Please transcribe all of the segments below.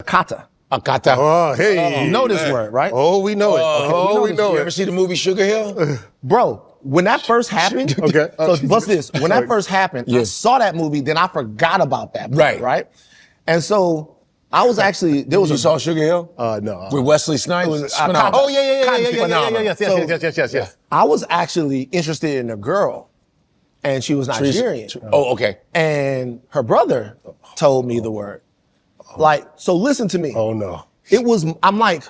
Akata. Akata. Oh, hey. You know this word, right? Oh, we know it. Oh, we know You it. ever see the movie Sugar Hill? Bro, when that first happened, Okay. so what's this? When that first happened, I saw that movie, then I forgot about that part, right? And so I was actually, there was You saw Sugar Hill? No. With Wesley Snipes? Akata. Oh, yeah. Phenomenal. Yes. I was actually interested in a girl, and she was Nigerian. Oh, okay. And her brother told me the word. Like, so listen to me. Oh, no. It was, I'm like,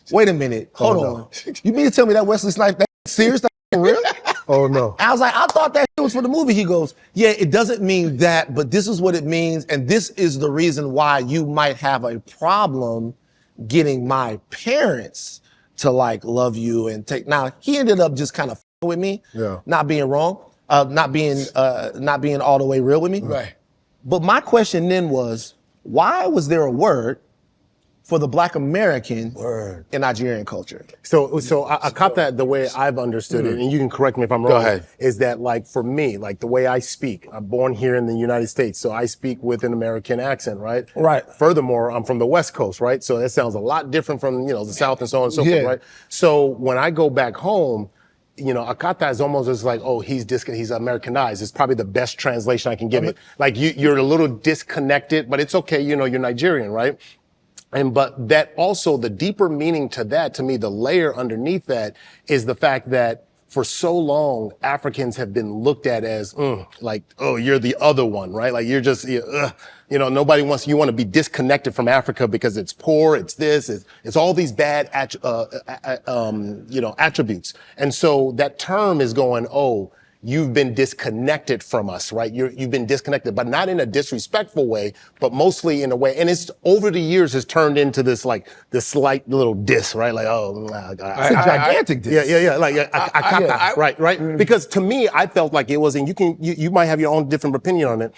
wait a minute, hold on. You mean to tell me that Wesley Snipes, that serious, that real? Oh, no. I was like, I thought that was for the movie. He goes, yeah, it doesn't mean that, but this is what it means, and this is the reason why you might have a problem getting my parents to like love you and take. Now, he ended up just kind of with me, not being wrong, not being all the way real with me. Right. But my question then was, why was there a word for the Black American in Nigerian culture? So Akata, the way I've understood it, and you can correct me if I'm wrong, Go ahead. is that like for me, like the way I speak, I'm born here in the United States, so I speak with an American accent, right? Right. Furthermore, I'm from the West Coast, right? So that sounds a lot different from, the South and so on and so forth, right? So when I go back home, Akata is almost as like, oh, he's Americanized. It's probably the best translation I can give it. Like you're a little disconnected, but it's okay, you're Nigerian, right? But that also, the deeper meaning to that, to me, the layer underneath that is the fact that for so long, Africans have been looked at as, like, oh, you're the other one, right? Like you're just, nobody wants, you want to be disconnected from Africa because it's poor, it's this, it's all these bad, attributes. And so that term is going, oh, you've been disconnected from us, right? You've been disconnected, but not in a disrespectful way, but mostly in a way. And it's over the years has turned into this slight little diss, right? Like, oh, it's a gigantic diss. Yeah. Like, right. Because to me, I felt like it was, and you might have your own different opinion on it.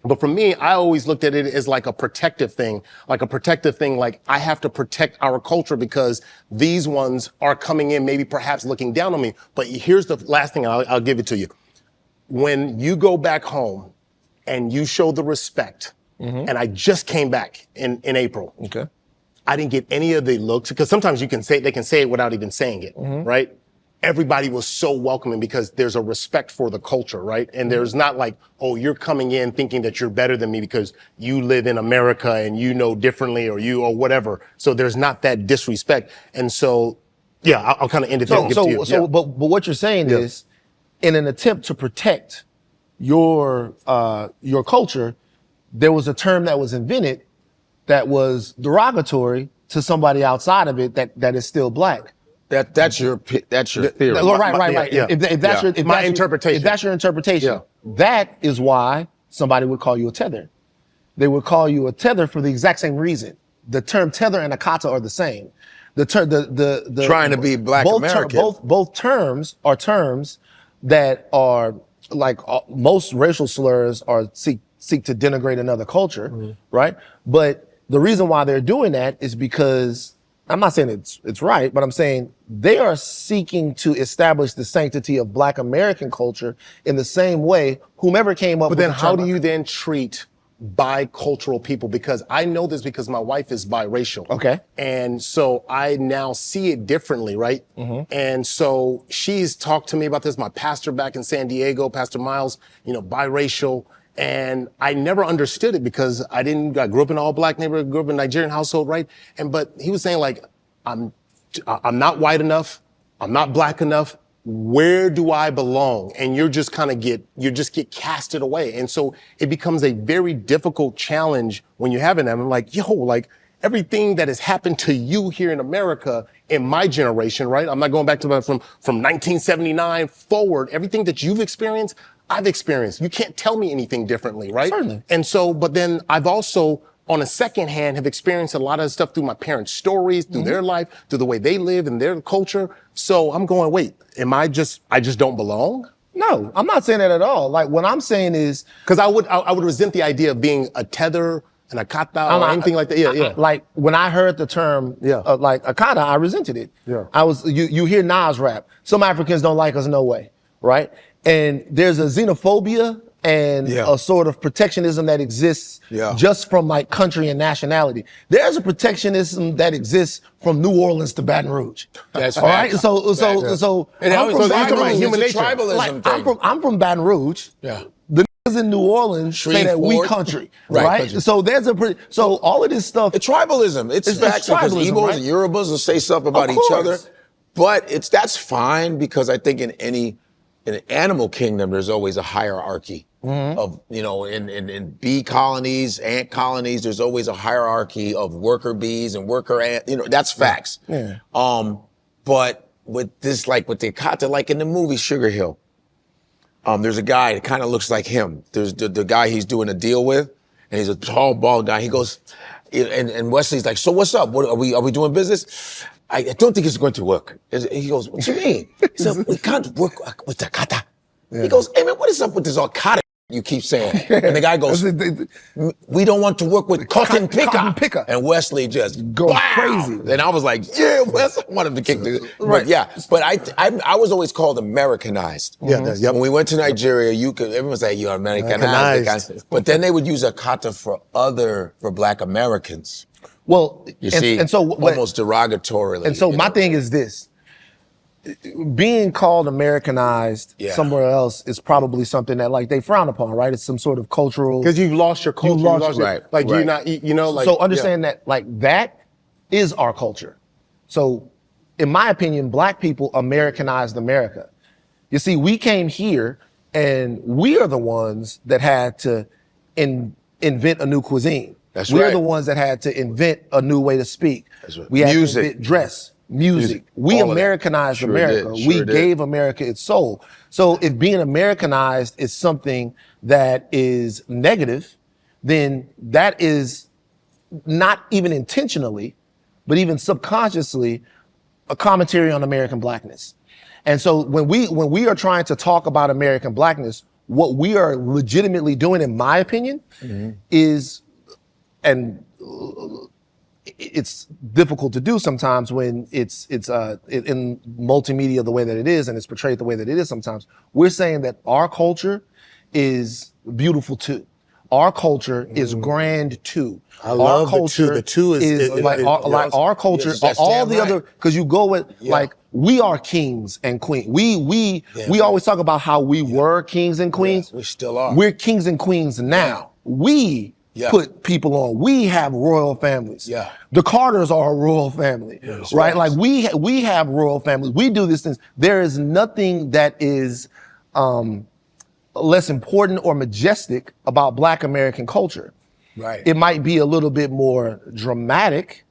But for me, I always looked at it as like a protective thing, like I have to protect our culture because these ones are coming in, maybe perhaps looking down on me. But here's the last thing, I'll give it to you. When you go back home and you show the respect, and I just came back in April. Okay. I didn't get any of the looks, because sometimes they can say it without even saying it, right? Everybody was so welcoming because there's a respect for the culture, right? And there's not like, oh, you're coming in thinking that you're better than me because you live in America and you know differently or whatever. So there's not that disrespect. And so, yeah, I'll kind of end it there and give it to you. But what you're saying is, in an attempt to protect your culture, there was a term that was invented that was derogatory to somebody outside of it that is still Black. That's your theory. Right. Yeah. If that's my interpretation. If that's your interpretation, that is why somebody would call you a tether. They would call you a tether for the exact same reason. The term tether and Akata are the same. The trying to be Black American. Both terms are terms that are like most racial slurs are seek to denigrate another culture, right? But the reason why they're doing that is because, I'm not saying it's right, but I'm saying they are seeking to establish the sanctity of Black American culture in the same way whomever came up with the term. But then how do you then treat bicultural people? Because I know this because my wife is biracial. Okay. And so I now see it differently, right? And so she's talked to me about this. My pastor back in San Diego, Pastor Miles, biracial. And I never understood it because I grew up in an all Black neighborhood, grew up in a Nigerian household, right? But he was saying like, I'm not white enough. I'm not Black enough. Where do I belong? And you just get casted away. And so it becomes a very difficult challenge when you're having them. I'm like, everything that has happened to you here in America in my generation, right? I'm not going back to from 1979 forward. Everything that you've experienced, I've experienced. You can't tell me anything differently, right? Certainly. And so, but then I've also, on a second hand, have experienced a lot of stuff through my parents' stories, through their life, through the way they live and their culture. So I'm going, wait, I just don't belong? No, I'm not saying that at all. Like what I'm saying is, because I would resent the idea of being a tether, an Akata, or anything like that. Yeah. Like when I heard the term, like Akata, I resented it. Yeah. You hear Nas rap. Some Africans don't like us, no way, right? And there's a xenophobia and a sort of protectionism that exists just from like country and nationality. There's a protectionism that exists from New Orleans to Baton Rouge. That's all right. right. So I'm from Baton Rouge. Yeah. The niggas in New Orleans say that we country, right? So there's so all of this stuff. It's tribalism. It's factual because Igbos and Yorubas will say stuff about each other, but that's fine because I think in an animal kingdom there's always a hierarchy of in bee colonies, ant colonies. There's always a hierarchy of worker bees and worker ant. That's facts. Yeah. But with this, like with the Akata, like in the movie Sugar Hill. There's a guy that kind of looks like him. There's the guy he's doing a deal with, and he's a tall, bald guy. He goes, and Wesley's like, so what's up? Are we doing business? I don't think it's going to work. He goes, what you mean? He said, we can't work with the Akata. He goes, hey man, what is up with this Akata you keep saying? And the guy goes, we don't want to work with cotton picker. And Wesley just goes crazy. And I was like, yeah, Wesley, I want him to kick the, right. But I was always called Americanized. When we went to Nigeria, everyone's like, you're Americanized. But then they would use Akata for Black Americans. Well, you see, and so almost derogatorily. And so my thing is this. Being called Americanized somewhere else is probably something that like they frown upon, right? It's some sort of cultural. Because you've lost your culture. You're not, like. So understand that like that is our culture. So in my opinion, Black people Americanized America. You see, we came here and we are the ones that had to invent a new cuisine. We're the ones that had to invent a new way to speak. We had to invent dress. Music. We Americanized America. We gave America its soul. So if being Americanized is something that is negative, then that is not even intentionally, but even subconsciously a commentary on American Blackness. And so when we are trying to talk about American Blackness, what we are legitimately doing, in my opinion, is, and it's difficult to do sometimes when it's in multimedia the way that it is and it's portrayed the way that it is sometimes. We're saying that our culture is beautiful too. Our culture is grand too. I love our culture. The two is like our culture. All the other, because you go with like we are kings and queens. We always talk about how we were kings and queens. We still are. We're kings and queens now. We put people on. We have royal families. The Carters are a royal family, right? Like we have royal families. We do these things. There is nothing that is less important or majestic about Black American culture. Right. It might be a little bit more dramatic.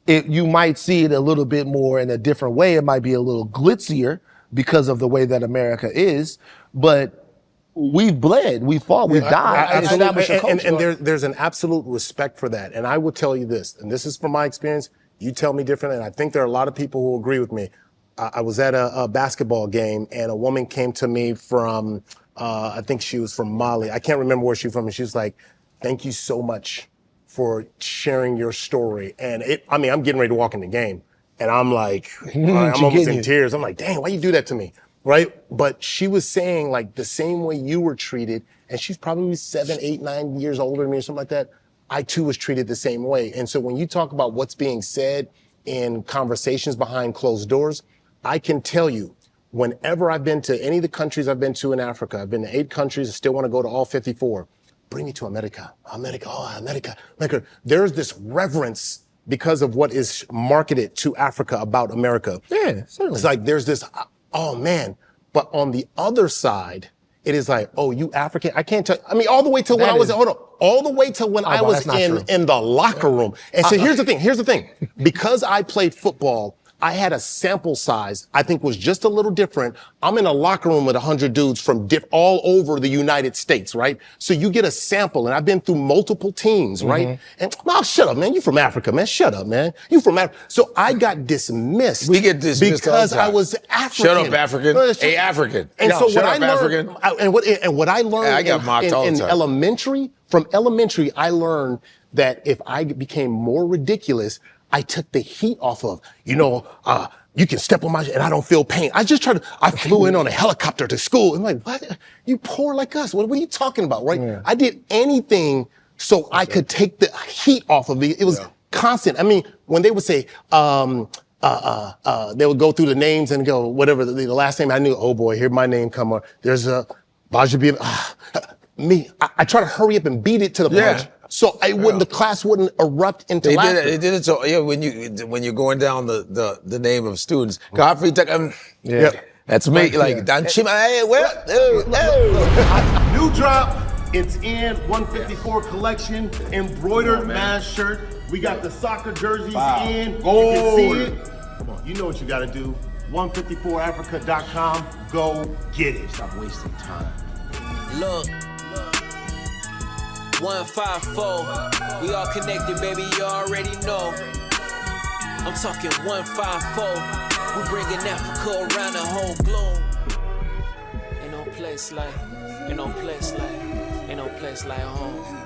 You might see it a little bit more in a different way. It might be a little glitzier because of the way that America is, but we've bled, we fought, we died. And there's an absolute respect for that. And I will tell you this, and this is from my experience, you tell me different, and I think there are a lot of people who agree with me. I was at a basketball game, and a woman came to me from, I think she was from Mali. I can't remember where she's from, and she was like, thank you so much for sharing your story. And I'm getting ready to walk in the game, and I'm like, I'm almost in tears. I'm like, dang, why you do that to me? Right? But she was saying like the same way you were treated, and she's probably 7, 8, 9 years older than me or something like that. I too was treated the same way. And so when you talk about what's being said in conversations behind closed doors, I can tell you, whenever I've been to any of the countries I've been to in Africa, I've been to 8 countries, I still want to go to all 54. Bring me to America. America. There's this reverence because of what is marketed to Africa about America. Yeah, certainly. It's like there's this, oh man. But on the other side, it is like, oh, you African? I can't tell. I mean, all the way till when I was, all the way till when I was in the locker room. And so here's the thing. Because I played football, I had a sample size I think was just a little different. I'm in a locker room with 100 dudes from all over the United States, right? So you get a sample, and I've been through multiple teams, right? And shut up, man. You from Africa, man. Shut up, man. You from Africa. So I got dismissed. We get dismissed because I was African. Shut up, African. Hey, African. And so shut what up, I learned, African. what I learned in elementary, from elementary, I learned that if I became more ridiculous, I took the heat off of, you can step on my and I don't feel pain. I flew in on a helicopter to school. I'm like, what? You poor like us. What are you talking about, right? Yeah. I did anything so I could take the heat off of it. It was constant. I mean, when they would say, they would go through the names and go, whatever, the last name I knew, oh boy, here my name come on. There's a Gbajabiamila. Me, I try to hurry up and beat it to the punch. So the class wouldn't erupt into laughter. They did it so when you're going down the name of students. Godfrey Danchimah. That's me. Like Danchimah. Hey, New drop. It's in 154 collection, embroidered mask shirt. We got the soccer jerseys in. You can see it. Come on, you know what you gotta do. 154africa.com. Go get it. Stop wasting time. Look. 154, we all connected, baby, you already know. I'm talking 154, we bringing Africa around the whole globe. Ain't no place like home.